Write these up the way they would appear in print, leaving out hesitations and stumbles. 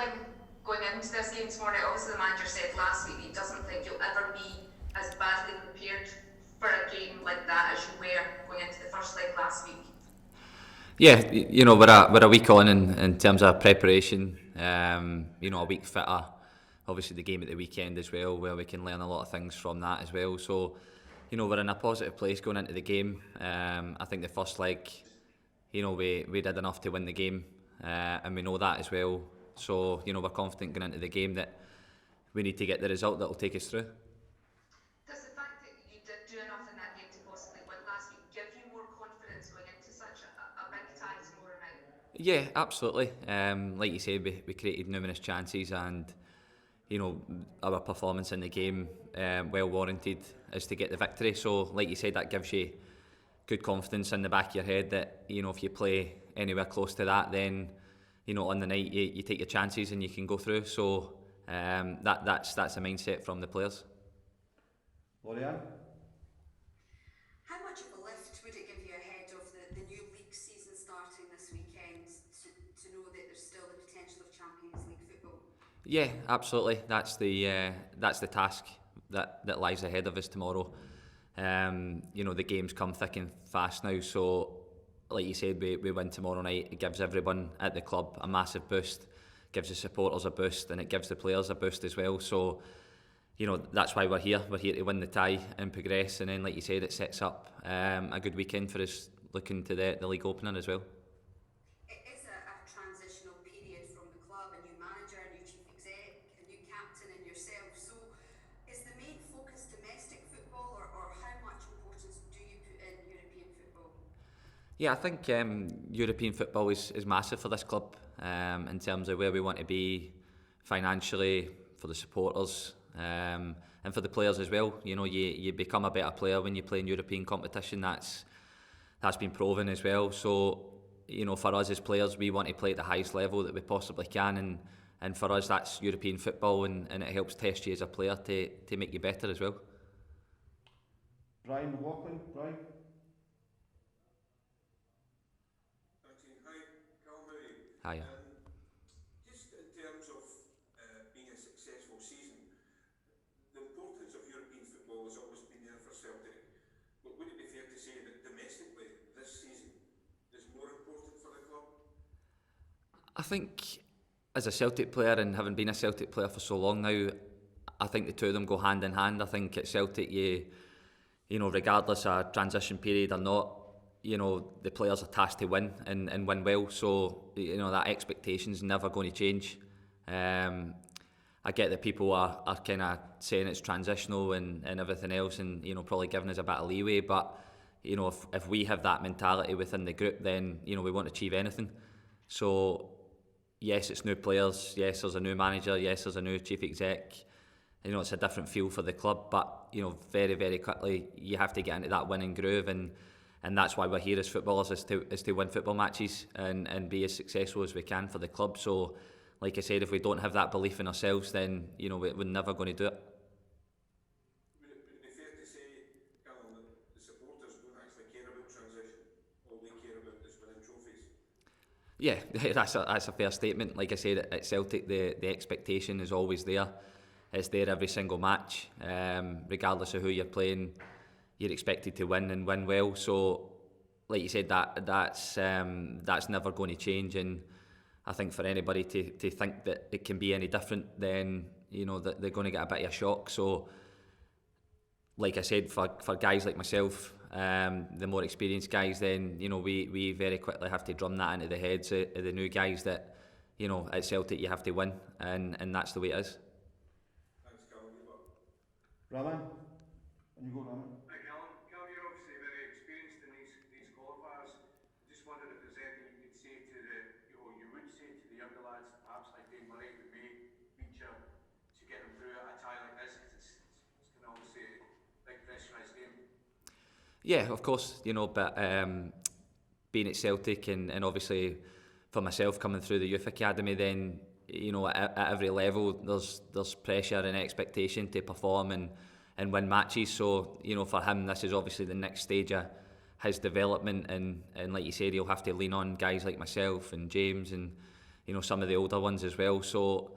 feeling going into this game tomorrow night? Obviously, the manager said last week he doesn't think you'll ever be as badly prepared for a game like that as you were going into the first leg last week. Yeah, we're a week on in terms of preparation. A week fitter. Obviously, the game at the weekend as well, where we can learn a lot of things from that as well. So, we're in a positive place going into the game. I think the first leg, we did enough to win the game, and we know that as well. So, we're confident going into the game that we need to get the result that will take us through. Does the fact that you did do enough in that game to possibly win last week give you more confidence going into such a big tie tomorrow night? Yeah, absolutely. Like you said, we created numerous chances, and our performance in the game, well warranted, is to get the victory. So, like you said, that gives you good confidence in the back of your head that if you play anywhere close to that, then on the night you take your chances and you can go through. So that's a mindset from the players. Lorianne? How much of a lift would it give you ahead of the new league season starting this weekend to know that there's still the potential of Champions League football? Yeah, absolutely. That's the task that lies ahead of us tomorrow. The games come thick and fast now, so like you said, we win tomorrow night. It gives everyone at the club a massive boost, gives the supporters a boost, and it gives the players a boost as well. So, that's why we're here. We're here to win the tie and progress, and then, like you said, it sets up a good weekend for us looking to the league opener as well. It is a transitional period from the club, a new manager, a new chief exec, a new captain and yourself. So is the main focus domestic football, or how much importance do you put in European football? Yeah, I think European football is massive for this club in terms of where we want to be financially, for the supporters, and for the players as well. You become a better player when you play in European competition. That's been proven as well. So, for us as players, we want to play at the highest level that we possibly can, and for us that's European football, and it helps test you as a player to make you better as well. Brian McLaughlin? Brian? Hiya. Just in terms of being a successful season, the importance of European football has always been there for Celtic. But would it be fair to say that domestically this season is more important for the club? I think as a Celtic player, and having been a Celtic player for so long now, I think the two of them go hand in hand. I think at Celtic, regardless of transition period or not, the players are tasked to win and win well. So, that expectation's never going to change. I get that people are kind of saying it's transitional and everything else, and probably giving us a bit of leeway. But if we have that mentality within the group, then we won't achieve anything. So yes, it's new players. Yes, there's a new manager. Yes, there's a new chief exec. It's a different feel for the club. But very, very quickly you have to get into that winning groove, and that's why we're here as footballers, is to win football matches and be as successful as we can for the club. So, like I said, if we don't have that belief in ourselves, then we're never going to do it. Would it be fair to say, Callum, that the supporters don't actually care about transition? All they care about is winning trophies? Yeah, that's a fair statement. Like I said, at Celtic, the expectation is always there. It's there every single match, regardless of who you're playing. You're expected to win and win well. So, like you said, that's never going to change. And I think for anybody to think that it can be any different, then that they're going to get a bit of a shock. So, like I said, for guys like myself, the more experienced guys, then we very quickly have to drum that into the heads of the new guys that at Celtic you have to win, and that's the way it is. Thanks, Callum. Good luck. Rahman? And you go, Rahman. Callum, you're obviously very experienced in these qualifiers. I just wondered if there's anything you could say to the younger lads, perhaps like Dave Murray, who may feature to get them through a tie like this, because it's going to obviously a big pressurised game. Yeah, of course, but being at Celtic and obviously for myself coming through the youth academy, then at every level there's pressure and expectation to perform and win matches. So for him, this is obviously the next stage of his development, and like you said, he'll have to lean on guys like myself and James and some of the older ones as well. So,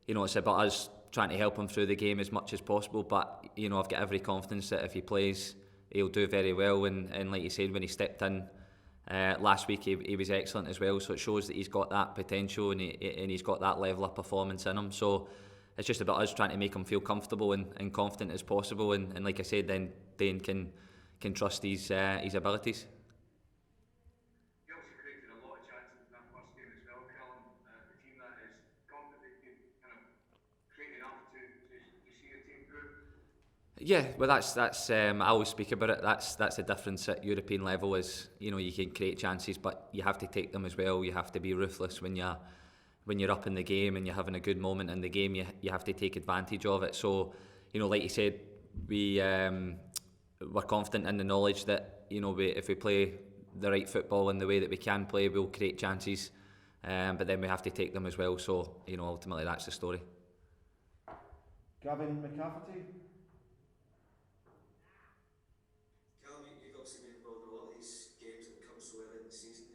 it's about us trying to help him through the game as much as possible. But, I've got every confidence that if he plays, he'll do very well. And like you said, when he stepped in last week, he was excellent as well. So it shows that he's got that potential and he's got that level of performance in him. So it's just about us trying to make him feel comfortable and confident as possible. And like I said, then Dane can trust his abilities. You obviously created a lot of chances in that first game as well, Callum. The team that is confident they can kind of create enough to see a team through. Yeah, well, that's I always speak about it. That's the difference at European level is you can create chances, but you have to take them as well. You have to be ruthless when you're up in the game and you're having a good moment in the game. You have to take advantage of it. So, like you said, we're confident in the knowledge that if we play the right football in the way that we can play, we'll create chances. But then we have to take them as well. So, ultimately that's the story. Gavin McCafferty. Callum, you've obviously been involved in a lot of these games and come so early in the season.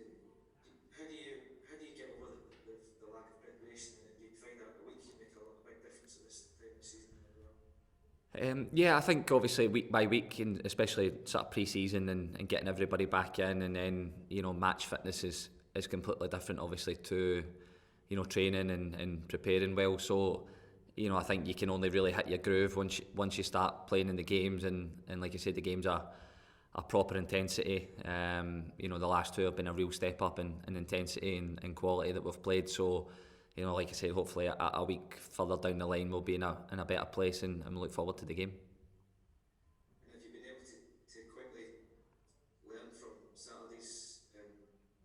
How do you get over the lack of preparation? And do you find that a week can make a big difference at this time of the season as well? Yeah, I think obviously week by week, and especially sort of pre-season and getting everybody back in, and then match fitness is completely different, obviously, to training and preparing well. So I think you can only really hit your groove once you start playing in the games, and like I said, the games are proper intensity. The last two have been a real step up in intensity and quality that we've played. So like I said, hopefully a week further down the line we'll be in a better place, and we look forward to the game. And have you been able to quickly learn from Saturday's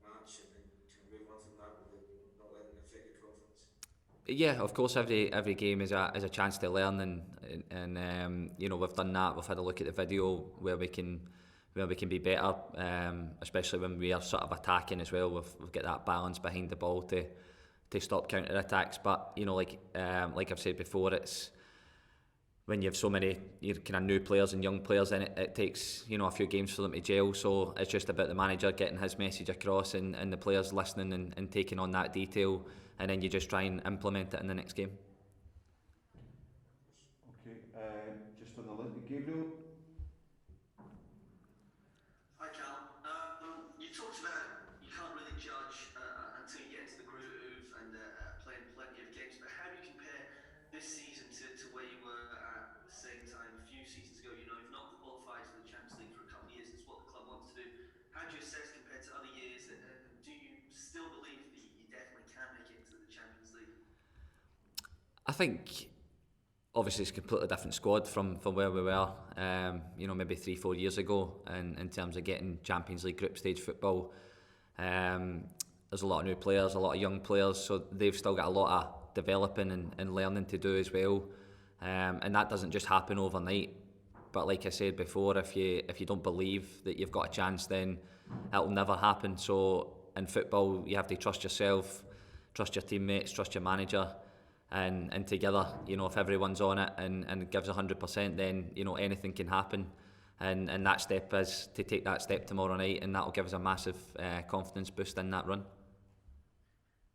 match and kind of move on from that without not letting it affect your confidence? Yeah, of course. Every game is a chance to learn, and we've done that. We've had a look at the video where we can be better, especially when we are sort of attacking as well. We've got that balance behind the ball to stop counter attacks. But like I've said before, it's when you have so many kind of new players and young players, then it takes a few games for them to gel. So it's just about the manager getting his message across and the players listening and taking on that detail, and then you just try and implement it in the next game. Okay, just on the list, Gabriel. Hi Callum. You talked about you can't really judge until you get into the groove and playing plenty of games, but how do you compare this season to where you were at the same time a few seasons ago? You've not qualified for the Champions League for a couple of years. It's what the club wants to do. How do you assess compared to other years? And do you still believe that you definitely can make it into the Champions League? I think obviously it's a completely different squad from where we were maybe 3-4 years ago, and in terms of getting Champions League group stage football. There's a lot of new players, a lot of young players, so they've still got a lot of developing and learning to do as well, and that doesn't just happen overnight. But like I said before, if you don't believe that you've got a chance, then it'll never happen. So in football, you have to trust yourself, trust your teammates, trust your manager, and together, if everyone's on it and gives 100%, then anything can happen. And that step is to take that step tomorrow night, and that'll give us a massive confidence boost in that run.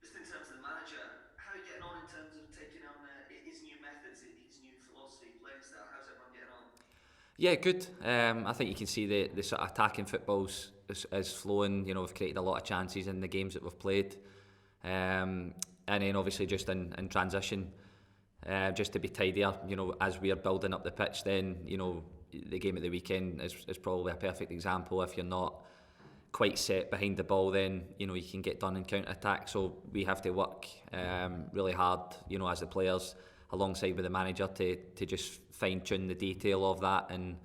Just in terms of the manager, how are you getting on in terms of taking on his new methods, his new philosophy, playing style? How's everyone getting on? Yeah, good. I think you can see the sort of attacking footballs is flowing. We've created a lot of chances in the games that we've played. And then obviously just in transition, just to be tidier, as we are building up the pitch, then, the game at the weekend is probably a perfect example. If you're not quite set behind the ball, then, you can get done in counter-attack. So we have to work really hard, as the players, alongside with the manager to just fine-tune the detail of that. And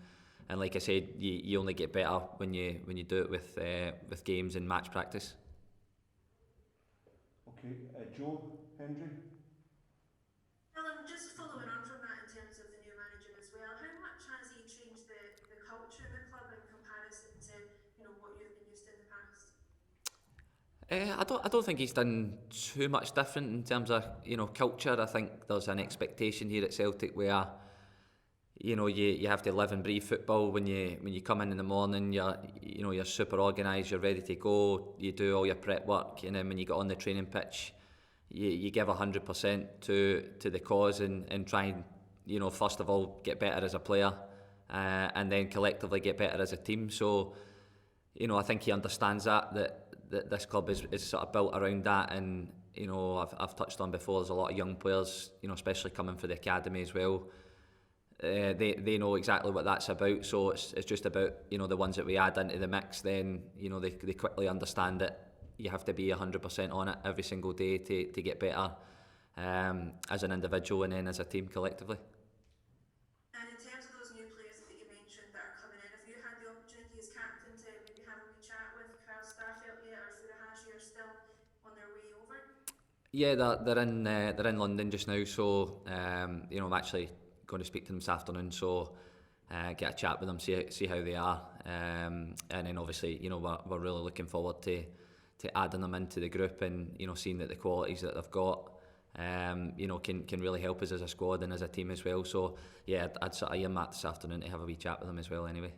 like I said, you only get better when you do it with games and match practice. Okay, Joe Hendry. Just following on from that in terms of the new manager as well, how much has he changed the culture of the club in comparison to what you've been used to in the past? I don't think he's done too much different in terms of culture. I think there's an expectation here at Celtic where you have to live and breathe football. When you come in the morning, you're super organised, you're ready to go, you do all your prep work, and then when you get on the training pitch, you give 100% to the cause and try and, you know, first of all get better as a player, and then collectively get better as a team. So, you know, I think he understands that this club is sort of built around that. And, you know, I've touched on before, there's a lot of young players, you know, especially coming for the academy as well. They know exactly what that's about, so it's just about, you know, the ones that we add into the mix. Then, you know, they quickly understand that you have to be 100% on it every single day to get better, as an individual and then as a team collectively. And in terms of those new players that you mentioned that are coming in, have you had the opportunity as captain to maybe have a wee chat with Carl Starfelt yet, or Furuhashi are still on their way over? Yeah, they're in London just now, so you know, I'm actually going to speak to them this afternoon, so get a chat with them, see how they are, and then obviously, you know, we're really looking forward to adding them into the group, and, you know, seeing that the qualities that they've got, you know, can really help us as a squad and as a team as well. So yeah, I'd sort of earmark this afternoon to have a wee chat with them as well anyway.